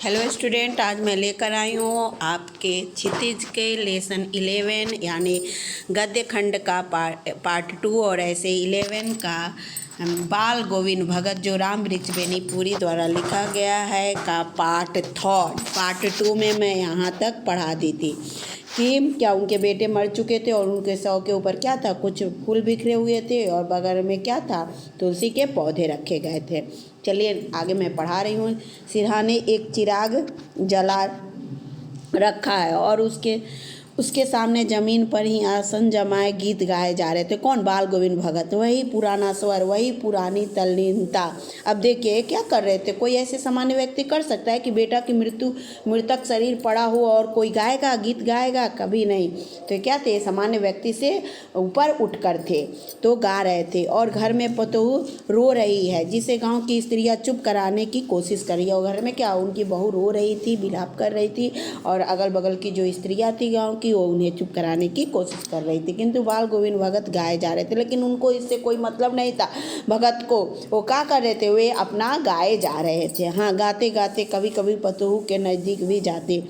Hello student, आज मैं लेकर आई हूँ आपके क्षितिज के लेसन 11 यानी गद्य खंड का पार्ट 2 और ऐसे 11 का बाल गोविंद भगत जो राम वृक्ष बेनीपुरी द्वारा लिखा गया है का पार्ट 2 में मैं यहाँ तक पढ़ा दी थी कि क्या उनके बेटे मर चुके थे और उनके शव के ऊपर क्या था, कुछ फूल बिखरे हुए थे और बगल में क्या था, तुलसी के पौधे रखे गए थे। चलिए आगे मैं पढ़ा रही हूँ। सिरहाने एक चिराग जला रखा है और उसके सामने जमीन पर ही आसन जमाए गीत गाए जा रहे थे। कौन? बाल गोविंद भगत। वही पुराना स्वर, वही पुरानी तल्लीनता। अब देखिए क्या कर रहे थे। कोई ऐसे सामान्य व्यक्ति कर सकता है कि बेटा की मृतक शरीर पड़ा हो और कोई गाएगा, गीत गाएगा? कभी नहीं। तो क्या थे? सामान्य व्यक्ति से ऊपर उठकर थे तो गा रहे थे। और घर में पतोहू रो रही है जिसे गाँव की स्त्रियाँ चुप कराने की कोशिश कर रही है। और घर में क्या, उनकी बहू रो रही थी, विलाप कर रही थी और अगल बगल की जो स्त्रियाँ थी गाँव कि वो उन्हें चुप कराने की कोशिश कर रही थी। किंतु बाल गोविंद भगत गाए जा रहे थे, लेकिन उनको इससे कोई मतलब नहीं था। भगत को वो क्या कर रहे थे, वे अपना गाए जा रहे थे। हाँ, गाते गाते कभी कभी पतोहू के नज़दीक भी जाते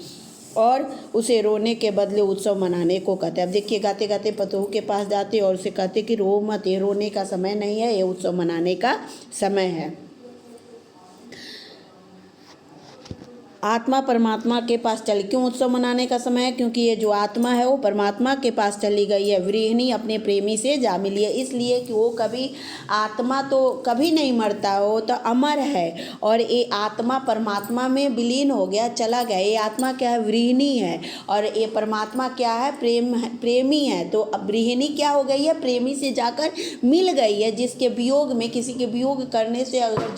और उसे रोने के बदले उत्सव मनाने को कहते। अब देखिए, गाते गाते पतोहू के पास जाते और उसे कहते कि रो मत, ये रोने का समय नहीं है, ये उत्सव मनाने का समय है। आत्मा परमात्मा के पास चली। क्यों उत्सव मनाने का समय है? क्योंकि ये जो आत्मा है वो परमात्मा के पास चली गई है। विरहिणी अपने प्रेमी से जा मिली है, इसलिए कि वो कभी, आत्मा तो कभी नहीं मरता, वो तो अमर है। और ये आत्मा परमात्मा में विलीन हो गया, चला गया। ये आत्मा क्या है? विरहिणी है। और ये परमात्मा क्या है? प्रेमी है। तो अब विरहिणी क्या हो गई है? प्रेमी से जाकर मिल गई है। जिसके वियोग में, किसी के वियोग करने से अगर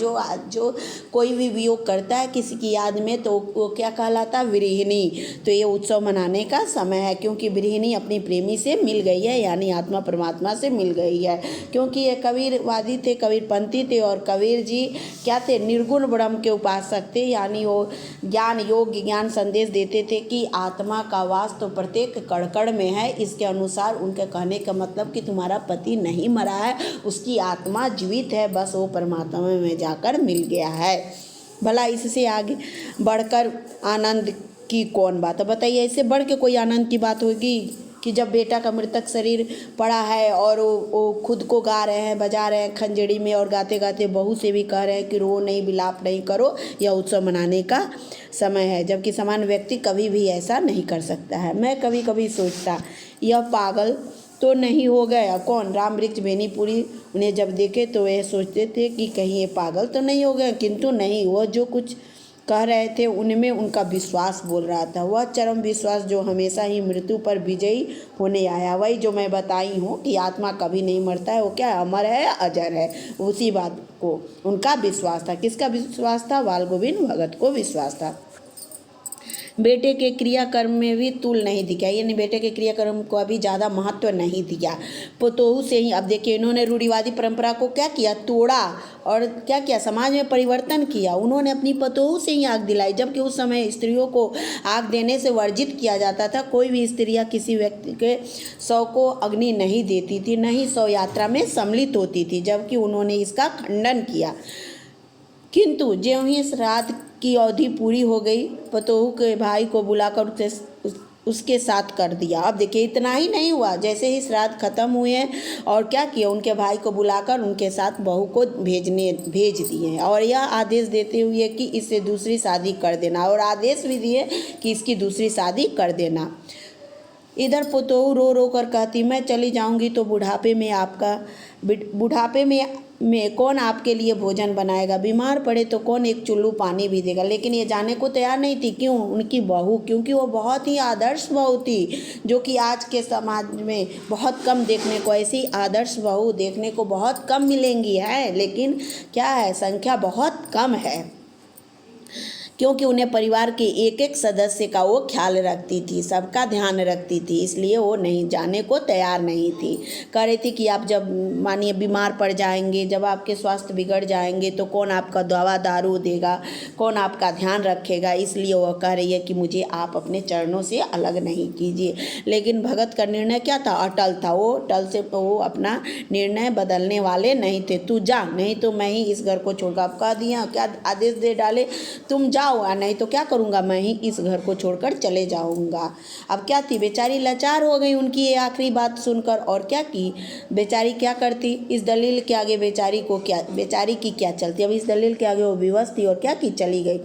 जो कोई भी वियोग करता है किसी की याद में, तो वो क्या कहलाता? विरहिणी। तो ये उत्सव मनाने का समय है क्योंकि विरहिणी अपनी प्रेमी से मिल गई है, यानी आत्मा परमात्मा से मिल गई है। क्योंकि ये कबीरवादी थे, कबीरपंथी थे और कबीर जी क्या थे? निर्गुण ब्रह्म के उपासक थे, यानी वो ज्ञान संदेश देते थे कि आत्मा का वास तो प्रत्येक कण में है। इसके अनुसार उनके कहने का मतलब कि तुम्हारा पति नहीं मरा है, उसकी आत्मा जीवित है, बस वो परमात्मा में जाकर मिल गया है। भला इससे आगे बढ़कर आनंद की कौन बात है? बताइए, इससे बढ़ के कोई आनंद की बात होगी कि जब बेटा का मृतक शरीर पड़ा है और वो खुद को गा रहे हैं, बजा रहे हैं खंजड़ी में और गाते गाते बहू से भी कह रहे हैं कि रो नहीं, विलाप नहीं करो, यह उत्सव मनाने का समय है। जबकि सामान्य व्यक्ति कभी भी ऐसा नहीं कर सकता है। मैं कभी कभी सोचता, यह पागल तो नहीं हो गया? कौन? राम वृक्ष बेनीपुरी। उन्हें जब देखे तो वे सोचते थे कि कहीं ये पागल तो नहीं हो गए, किंतु नहीं, वह जो कुछ कह रहे थे उनमें उनका विश्वास बोल रहा था। वह चरम विश्वास जो हमेशा ही मृत्यु पर विजयी होने आया। वही जो मैं बताई हूँ कि आत्मा कभी नहीं मरता है, वो क्या है? अमर है, अजर है। उसी बात को उनका विश्वास था। किसका विश्वास था? बाल गोविंद भगत को विश्वास था। बेटे के क्रियाकर्म में भी तुल नहीं दिया, यानी बेटे के क्रियाकर्म को अभी ज़्यादा महत्व नहीं दिया। पतोहू से ही, अब देखिए, इन्होंने रूढ़िवादी परंपरा को क्या किया? तोड़ा और क्या किया? समाज में परिवर्तन किया। उन्होंने अपनी पतोहू से ही आग दिलाई, जबकि उस समय स्त्रियों को आग देने से वर्जित किया जाता था। कोई भी स्त्रियाँ किसी व्यक्ति के शव को अग्नि नहीं देती थी, न ही शव यात्रा में सम्मिलित होती थी, जबकि उन्होंने इसका खंडन किया। किंतु ज्यों ही श्राद्ध की अवधि पूरी हो गई, पतोहू के भाई को बुलाकर उसके साथ कर दिया। अब देखिए, इतना ही नहीं हुआ, जैसे ही श्राद्ध खत्म हुए और क्या किया, उनके भाई को बुलाकर उनके साथ बहू को भेज दिए और यह आदेश देते हुए कि इससे दूसरी शादी कर देना, और आदेश भी दिए कि इसकी दूसरी शादी कर देना। इधर पतोहू रो रो कर कहती, मैं चली जाऊंगी तो बुढ़ापे में कौन आपके लिए भोजन बनाएगा? बीमार पड़े तो कौन एक चुल्लू पानी भी देगा? लेकिन ये जाने को तैयार नहीं थी। क्यों? उनकी बहू, क्योंकि वो बहुत ही आदर्श बहू थी, जो कि आज के समाज में बहुत कम देखने को, ऐसी आदर्श बहू देखने को बहुत कम मिलेंगी है। लेकिन क्या है, संख्या बहुत कम है, क्योंकि उन्हें परिवार के एक एक सदस्य का वो ख्याल रखती थी, सबका ध्यान रखती थी, इसलिए वो नहीं जाने को तैयार नहीं थी। कह रही थी कि आप जब मानिए बीमार पड़ जाएंगे, जब आपके स्वास्थ्य बिगड़ जाएंगे तो कौन आपका दवा दारू देगा, कौन आपका ध्यान रखेगा? इसलिए वो कह रही है कि मुझे आप अपने चरणों से अलग नहीं कीजिए। लेकिन भगत का निर्णय क्या था? अटल था। वो अपना निर्णय बदलने वाले नहीं थे। तू जा, नहीं तो मैं ही इस घर को छोड़कर, आप कह दिया, क्या आदेश दे डाले, तुम जा जाओ, और नहीं तो क्या करूँगा, मैं ही इस घर को छोड़कर चले जाऊँगा। अब क्या थी, बेचारी लाचार हो गई उनकी ये आखिरी बात सुनकर, और क्या की बेचारी, क्या करती, इस दलील के आगे बेचारी की क्या चलती। अब इस दलील के आगे वो विवश थी और क्या की, चली गई।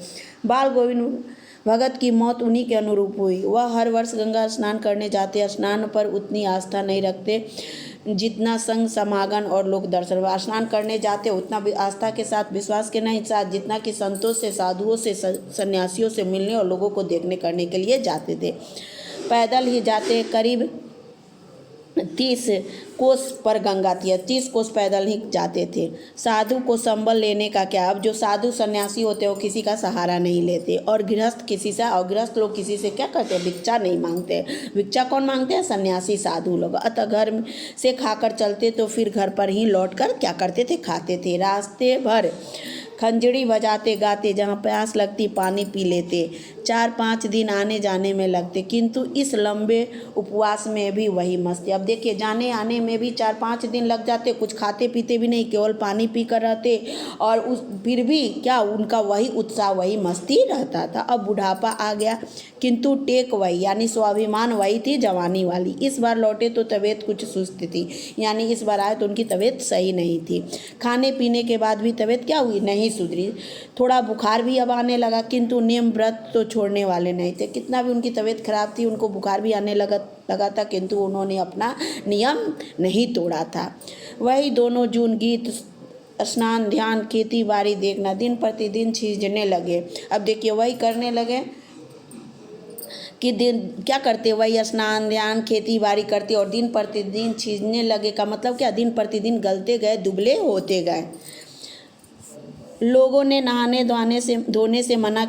बाल गोविंद भगत की मौत उन्हीं के अनुरूप हुई। वह हर वर्ष गंगा स्नान करने जाते, स्नान पर उतनी आस्था नहीं रखते जितना संग समागम और लोक दर्शन। स्नान करने जाते उतना आस्था के साथ, विश्वास के नहीं साथ, जितना कि संतों से, साधुओं से, सन्यासियों से मिलने और लोगों को देखने करने के लिए जाते थे। पैदल ही जाते, करीब 30 कोस पर गंगा थी, 30 कोस पैदल ही जाते थे। साधु को संबल लेने का क्या, अब जो साधु सन्यासी होते हैं वो किसी का सहारा नहीं लेते, और गृहस्थ किसी से, और गृहस्थ लोग किसी से क्या करते हैं, भिक्षा नहीं मांगते। भिक्षा कौन मांगते हैं, सन्यासी साधु लोग। अतः घर से खाकर चलते तो फिर घर पर ही लौटकर क्या करते थे, खाते थे। रास्ते भर खंजड़ी बजाते गाते, जहाँ प्यास लगती पानी पी लेते। 4-5 दिन आने जाने में लगते, किंतु इस लंबे उपवास में भी वही मस्ती। अब देखिए, जाने आने में भी 4-5 दिन लग जाते, कुछ खाते पीते भी नहीं, केवल पानी पी कर रहते, और फिर भी क्या उनका वही उत्साह, वही मस्ती रहता था। अब बुढ़ापा आ गया, किंतु टेक वही, यानी स्वाभिमान वही थी, जवानी वाली। इस बार लौटे तो तबीयत कुछ सुस्त थी, यानी इस बार आए तो उनकी तबीयत सही नहीं थी। खाने पीने के बाद भी तबीयत क्या हुई, नहीं सुधरी। थोड़ा बुखार भी अब आने लगा, किंतु नियम व्रत तो छोड़ने वाले नहीं थे। कितना भी उनकी तबीयत खराब थी, उनको बुखार भी आने लगा था, किंतु उन्होंने अपना नियम नहीं तोड़ा था। वही दोनों जून गीत, स्नान, ध्यान, खेती बाड़ी देखना दिन प्रतिदिन छींचने लगे। अब देखिए, वही करने लगे कि दिन क्या करते, वही स्नान, ध्यान, खेती बाड़ी करते और दिन प्रतिदिन छींचने लगे। का मतलब क्या, दिन प्रतिदिन गलते गए, दुबले होते गए। लोगों ने नहाने धोने से मना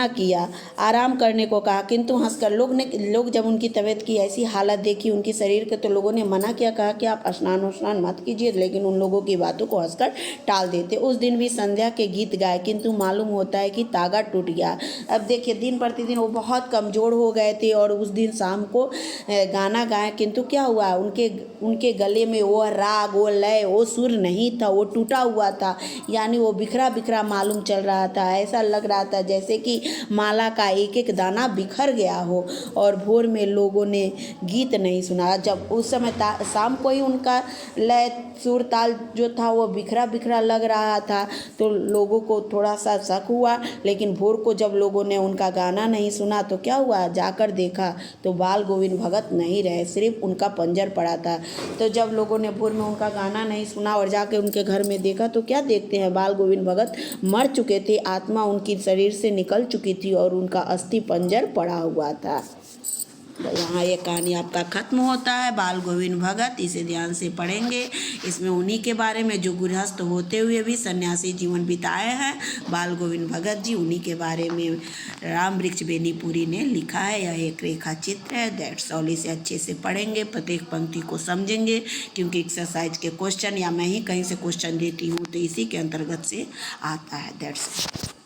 किया, आराम करने को कहा, किंतु हंसकर लोग जब उनकी तबीयत की ऐसी हालत देखी उनकी शरीर के, तो लोगों ने मना किया, कहा कि आप स्नान मत कीजिए, लेकिन उन लोगों की बातों को हंसकर टाल देते। उस दिन भी संध्या के गीत गाए, किंतु मालूम होता है कि तागा टूट गया। अब देखिए, दिन प्रतिदिन वो बहुत कमज़ोर हो गए थे, और उस दिन शाम को गाना गाए, किंतु क्या हुआ, उनके गले में वो राग, वो लय, वो सुर नहीं था, वो टूटा हुआ था, यानी वो बिखरा बिखरा मालूम चल रहा था। ऐसा लग रहा था जैसे कि माला का एक एक दाना बिखर गया हो। और भोर में लोगों ने गीत नहीं सुना। जब उस समय शाम को ही उनका लय, सुर, ताल जो था वो बिखरा बिखरा लग रहा था, तो लोगों को थोड़ा सा शक हुआ। लेकिन भोर को जब लोगों ने उनका गाना नहीं सुना तो क्या हुआ, जाकर देखा तो बाल गोविंद भगत नहीं रहे, सिर्फ उनका पंजर पड़ा था। तो जब लोगों ने भोर में उनका गाना नहीं सुना और जाके उनके घर में देखा, तो क्या देखते हैं, बाल गोविंद भगत मर चुके थे, आत्मा उनकी शरीर से निकल चुकी थी और उनका अस्थि पंजर पड़ा हुआ था। यहाँ ये कहानी आपका खत्म होता है। बाल गोविंद भगत, इसे ध्यान से पढ़ेंगे। इसमें उन्हीं के बारे में जो गृहस्थ होते हुए भी सन्यासी जीवन बिताए हैं, बाल गोविंद भगत जी, उन्हीं के बारे में राम वृक्ष बेनीपुरी ने लिखा है। यह एक रेखा चित्र है। That's all. इसे अच्छे से पढ़ेंगे, प्रत्येक पंक्ति को समझेंगे, क्योंकि एक्सरसाइज के क्वेश्चन या मैं ही कहीं से क्वेश्चन देती हूँ तो इसी के अंतर्गत से आता है। That's all.